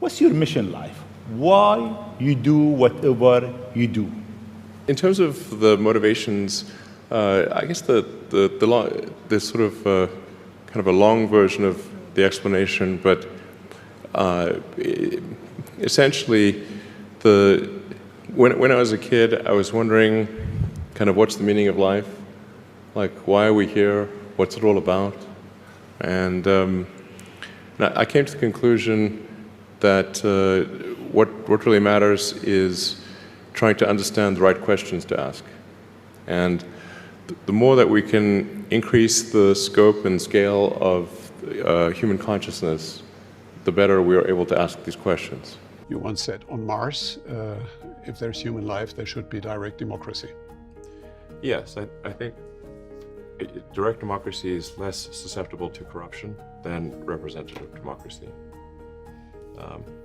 What's your mission in life? Why you do whatever you do? In terms of the motivations, I guess the sort of kind of a long version of the explanation, but essentially, when I was a kid, I was wondering kind of what's the meaning of life, like why are we here, what's it all about, and I came to the conclusion that what really matters is trying to understand the right questions to ask. And the more that we can increase the scope and scale of human consciousness, the better we are able to ask these questions. You once said on Mars, if there's human life, there should be direct democracy. Yes, I think direct democracy is less susceptible to corruption than representative democracy.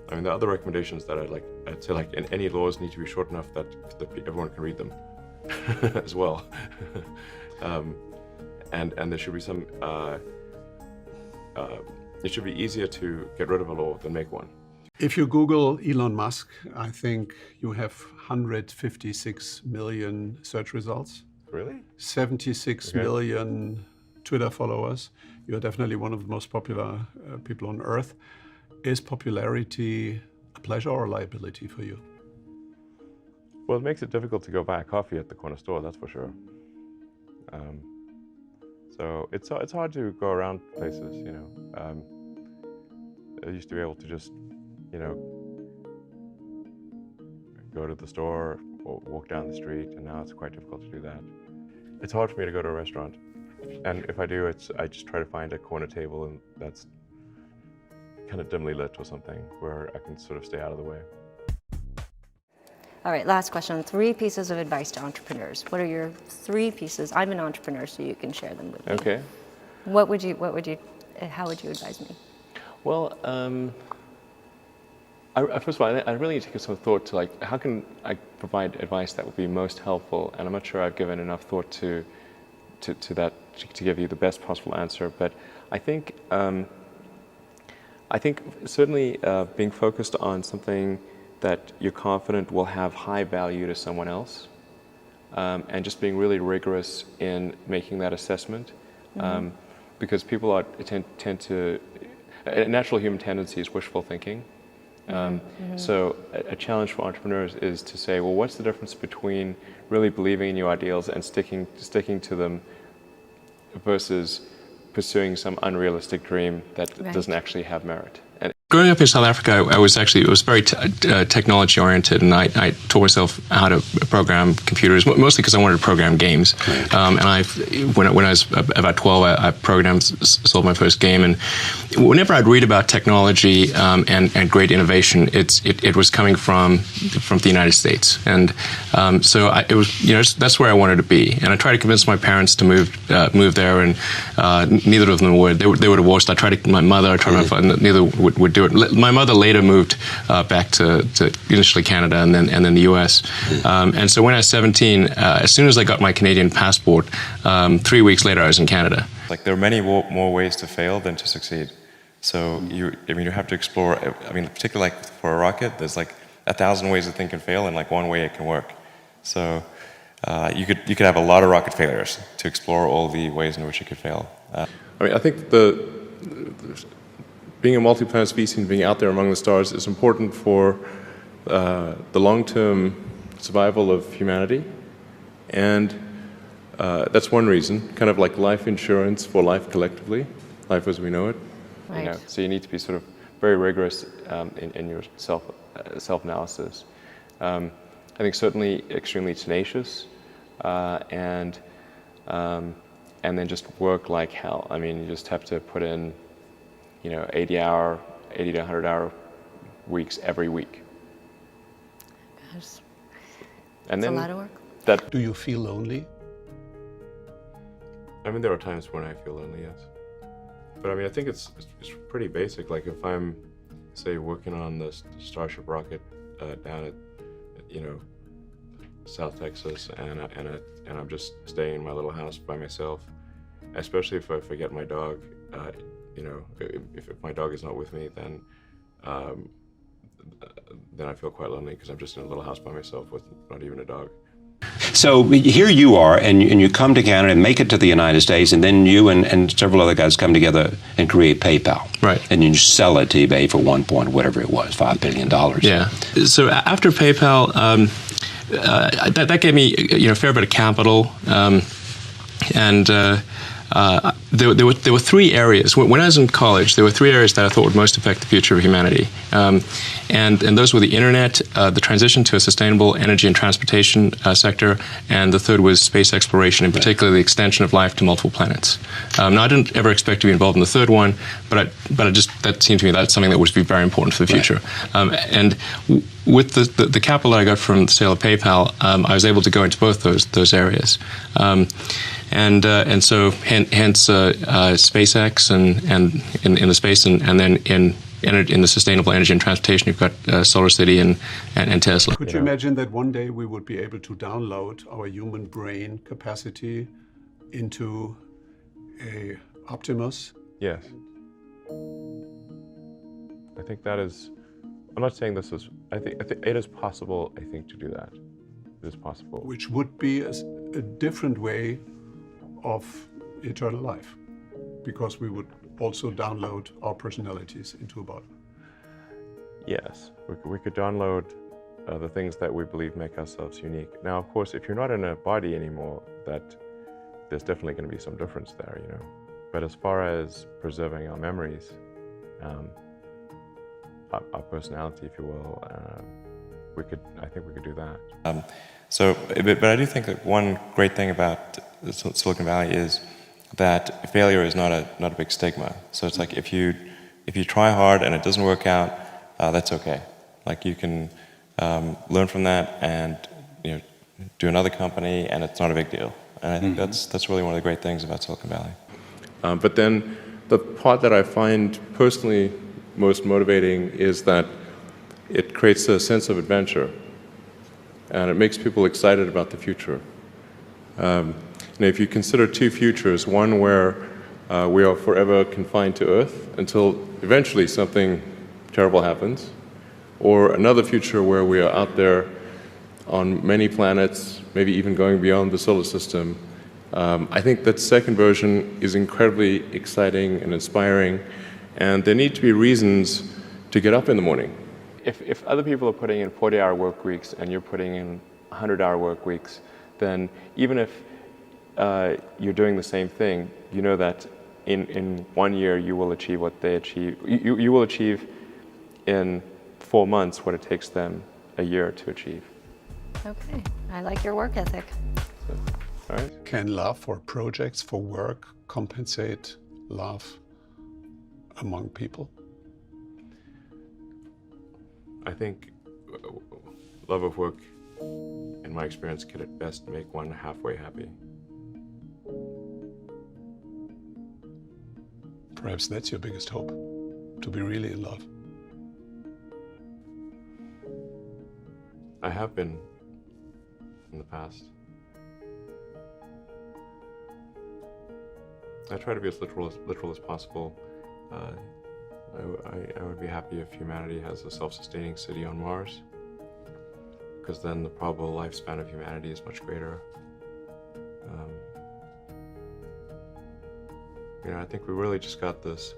I mean, the other recommendations that I'd say like any laws need to be short enough that everyone can read them as well. And there should be some, it should be easier to get rid of a law than make one. If you Google Elon Musk, I think you have 156 million search results. Really? 76 million Twitter followers. You're definitely one of the most popular people on earth. Is popularity a pleasure or a liability for you? Well, it makes it difficult to go buy a coffee at the corner store, that's for sure. So it's hard to go around places, you know. I used to be able to just, you know, go to the store or walk down the street, and now it's quite difficult to do that. It's hard for me to go to a restaurant, and if I do, I just try to find a corner table and that's kind of dimly lit or something where I can sort of stay out of the way. All right, last question. 3 pieces of advice to entrepreneurs. What are your 3 pieces? I'm an entrepreneur, so you can share them with me. Okay. How would you advise me? Well, first of all, I really need to give some thought to like, how can I provide advice that would be most helpful? And I'm not sure I've given enough thought to that to give you the best possible answer. But I think certainly being focused on something that you're confident will have high value to someone else, and just being really rigorous in making that assessment, because people tend to, a natural human tendency is wishful thinking. So a challenge for entrepreneurs is to say, well, what's the difference between really believing in your ideals and sticking to them versus pursuing some unrealistic dream that doesn't actually have merit. And growing up in South Africa, it was very technology oriented, and I taught myself how to program computers, mostly because I wanted to program games. And when I was about 12, I sold my first game, and whenever I'd read about technology and great innovation, it was coming from the United States, and so it was that's where I wanted to be. And I tried to convince my parents to move there, and neither of them would. They were divorced. I tried my mother, I tried my father, neither would do it. My mother later moved back to initially Canada and then the U.S. And so when I was 17, as soon as I got my Canadian passport, 3 weeks later I was in Canada. Like there are many more ways to fail than to succeed. So you have to explore. Particularly like for a rocket, there's like 1,000 ways a thing can fail, and like one way it can work. So you could have a lot of rocket failures to explore all the ways in which it could fail. I think being a multi-planet species and being out there among the stars is important for the long-term survival of humanity, and that's one reason. Kind of like life insurance for life collectively, life as we know it. Right. So you need to be sort of very rigorous in your self-analysis. I think certainly extremely tenacious, and then just work like hell. You just have to put in 80 to 100-hour weeks every week. Gosh. And That's then a lot of work. Do you feel lonely? There are times when I feel lonely, yes. But I think it's pretty basic. Like if I'm, say, working on the Starship rocket down at South Texas, and I'm just staying in my little house by myself, especially if I forget my dog. If my dog is not with me, then then I feel quite lonely because I'm just in a little house by myself with not even a dog. So here you are, and you come to Canada and make it to the United States, and then you and several other guys come together and create PayPal. Right. And you sell it to eBay for whatever it was, $5 billion. Yeah. So after PayPal, that gave me a fair bit of capital, and there were three areas. When I was in college, there were three areas that I thought would most affect the future of humanity. And those were the internet, the transition to a sustainable energy and transportation sector, and the third was space exploration, in particular the extension of life to multiple planets. Now, I didn't ever expect to be involved in the third one, but that seemed to me that's something that would be very important for the future. And with the capital that I got from the sale of PayPal, I was able to go into both those areas. And so hence SpaceX and in the space and then in the sustainable energy and transportation, you've got SolarCity and Tesla. Could you imagine that one day we would be able to download our human brain capacity into a Optimus? Yes. I think that is, I'm not saying this is, I think it is possible, I think, to do that. It is possible. Which would be a different way of eternal life, because we would also download our personalities into a body. Yes, we could download the things that we believe make ourselves unique. Now, of course, if you're not in a body anymore, there's definitely going to be some difference there, But as far as preserving our memories, our personality, if you will, I think we could do that. But I do think that one great thing about Silicon Valley is that failure is not a big stigma. So it's like if you try hard and it doesn't work out, that's okay. Like you can learn from that and do another company, and it's not a big deal. And I think that's really one of the great things about Silicon Valley. But then the part that I find personally most motivating is that it creates a sense of adventure, and it makes people excited about the future. If you consider two futures, one where we are forever confined to Earth until eventually something terrible happens, or another future where we are out there on many planets, maybe even going beyond the solar system, I think that second version is incredibly exciting and inspiring, and there need to be reasons to get up in the morning. If other people are putting in 40-hour work weeks and you're putting in 100-hour work weeks, then even if you're doing the same thing, you know that in 1 year you will achieve what they achieve. You will achieve in 4 months what it takes them a year to achieve. Okay, I like your work ethic. So, all right. Can love for projects, for work, compensate love among people? I think love of work, in my experience, can at best make one halfway happy. Perhaps that's your biggest hope, to be really in love. I have been in the past. I try to be as literal as possible. I would be happy if humanity has a self-sustaining city on Mars, because then the probable lifespan of humanity is much greater. I think we really just got this,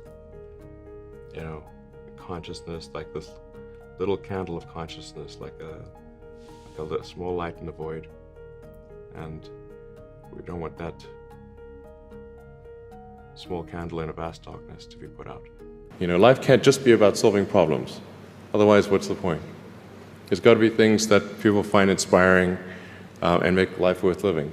consciousness, like this little candle of consciousness, like a small light in the void, and we don't want that small candle in a vast darkness to be put out. Life can't just be about solving problems. Otherwise, what's the point? There's got to be things that people find inspiring and make life worth living.